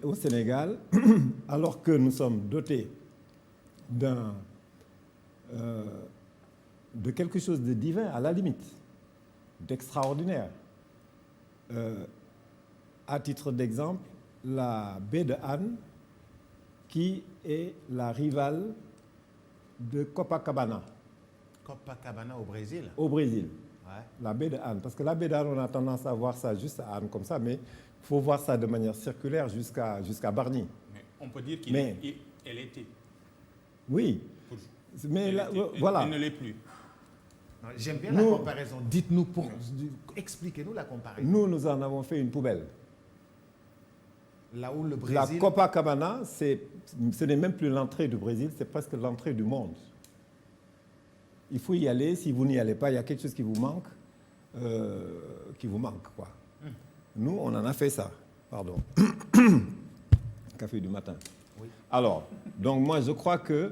Au Sénégal, alors que nous sommes dotés de quelque chose de divin, à la limite, d'extraordinaire. À titre d'exemple, la baie de Han, qui est la rivale de Copacabana. Copacabana au Brésil. Au Brésil. Ouais. La baie de Han. Parce que la baie de Han, on a tendance à voir ça juste à Han comme ça, mais il faut voir ça de manière circulaire jusqu'à Bargny. Mais on peut dire qu'elle était. Oui. Mais là, voilà. Elle ne l'est plus. J'aime bien la comparaison. Dites-nous, expliquez-nous la comparaison. Nous en avons fait une poubelle. Là où le Brésil... La Copacabana, ce n'est même plus l'entrée du Brésil, c'est presque l'entrée du monde. Il faut y aller. Si vous n'y allez pas, il y a quelque chose qui vous manque. Quoi. Nous, on en a fait ça. Pardon. Café du matin. Oui. Alors, donc moi, je crois que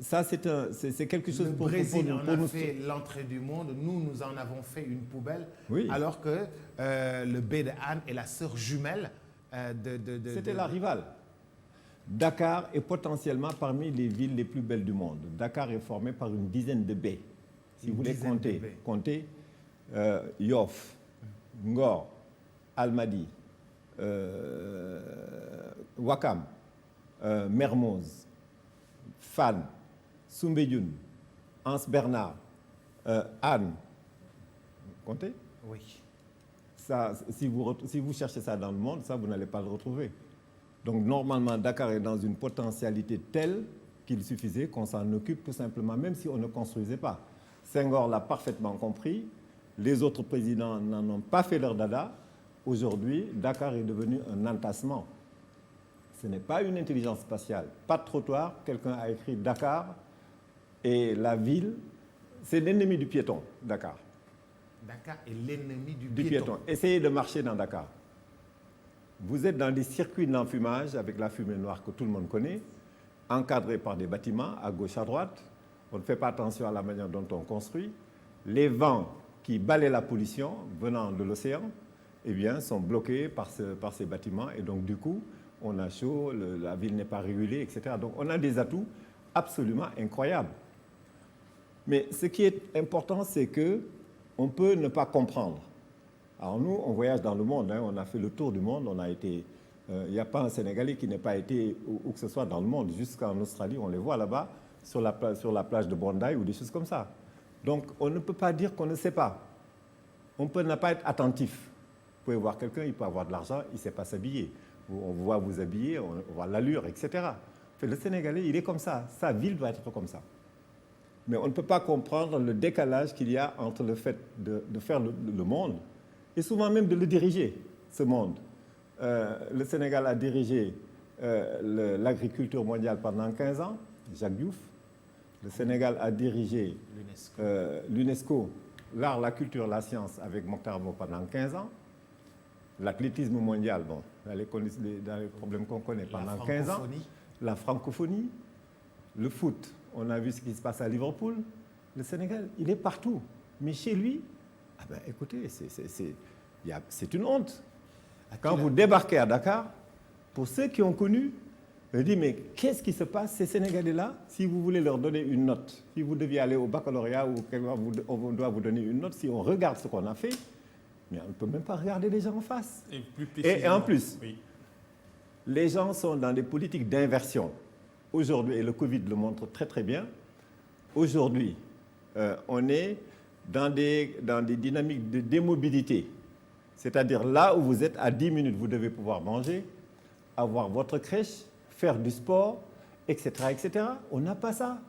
ça, c'est quelque chose pour Brésil, on a fait l'entrée du monde. Nous en avons fait une poubelle. Oui. Alors que le baie de Han est la sœur jumelle C'était la rivale. Dakar est potentiellement parmi les villes les plus belles du monde. Dakar est formé par une dizaine de baies. Si vous voulez compter Yoff, Ngor, Almadies, Ouakam, Mermoz, Fann, Soumbédioune, Anse Bernard, Anne. Comptez? Oui. Ça, si vous cherchez ça dans le monde, ça, vous n'allez pas le retrouver. Donc, normalement, Dakar est dans une potentialité telle qu'il suffisait qu'on s'en occupe tout simplement, même si on ne construisait pas. Senghor l'a parfaitement compris. Les autres présidents n'en ont pas fait leur dada. Aujourd'hui, Dakar est devenu un entassement. Ce n'est pas une intelligence spatiale. Pas de trottoir. Quelqu'un a écrit Dakar. Et la ville, c'est l'ennemi du piéton, Dakar. Dakar est l'ennemi du piéton. Essayez de marcher dans Dakar. Vous êtes dans des circuits d'enfumage avec la fumée noire que tout le monde connaît, encadrés par des bâtiments à gauche, à droite. On ne fait pas attention à la manière dont on construit. Les vents qui balaient la pollution venant de l'océan, eh bien, sont bloqués par ces bâtiments. Et donc, du coup, on a chaud, la ville n'est pas régulée, etc. Donc, on a des atouts absolument incroyables. Mais ce qui est important, c'est qu'on peut ne pas comprendre. Alors nous, on voyage dans le monde, on a fait le tour du monde, on a été... Il n'y a pas un Sénégalais qui n'ait pas été où que ce soit dans le monde. Jusqu'en Australie, on les voit là-bas, sur la plage de Bondi ou des choses comme ça. Donc, on ne peut pas dire qu'on ne sait pas. On peut ne pas être attentif. Vous pouvez voir quelqu'un, il peut avoir de l'argent, il ne sait pas s'habiller. On voit vous habiller, on voit l'allure, etc. Le Sénégalais, il est comme ça. Sa ville doit être comme ça. Mais on ne peut pas comprendre le décalage qu'il y a entre le fait de faire le monde et souvent même de le diriger, ce monde. Le Sénégal a dirigé l'agriculture mondiale pendant 15 ans, Jacques Diouf. Le Sénégal a dirigé l'UNESCO, l'art, la culture, la science avec Mokhtar Mbow pendant 15 ans. L'athlétisme mondial, bon, dans les problèmes qu'on connaît pendant 15 ans. La francophonie, le foot, on a vu ce qui se passe à Liverpool. Le Sénégal, il est partout. Mais chez lui, écoutez, c'est une honte. Quand vous débarquez à Dakar, pour ceux qui ont connu, je dis, mais qu'est-ce qui se passe, ces Sénégalais-là, si vous voulez leur donner une note, si vous deviez aller au baccalauréat ou on doit vous donner une note, si on regarde ce qu'on a fait, mais on ne peut même pas regarder les gens en face. Et en plus, oui, les gens sont dans des politiques d'inversion. Aujourd'hui, et le Covid le montre très très bien, aujourd'hui, on est dans des dynamiques de démobilité. C'est-à-dire là où vous êtes, à 10 minutes, vous devez pouvoir manger, avoir votre crèche, faire du sport, etc. etc. On n'a pas ça.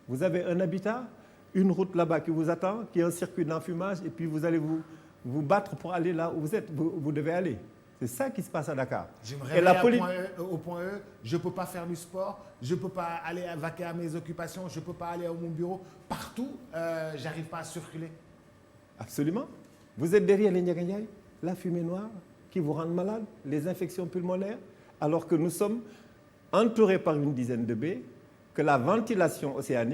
Vous avez un habitat, une route là-bas qui vous attend, qui est un circuit d'enfumage, et puis vous allez vous battre pour aller là où vous devez aller. C'est ça qui se passe à Dakar. Je me réveille au point E, je ne peux pas faire du sport, je ne peux pas aller vaquer à mes occupations, je ne peux pas aller à mon bureau. Partout, je n'arrive pas à circuler. Absolument. Vous êtes derrière les Ndiaganiaï, la fumée noire qui vous rend malade, les infections pulmonaires, alors que nous sommes entourés par une dizaine de baies, que la ventilation océanique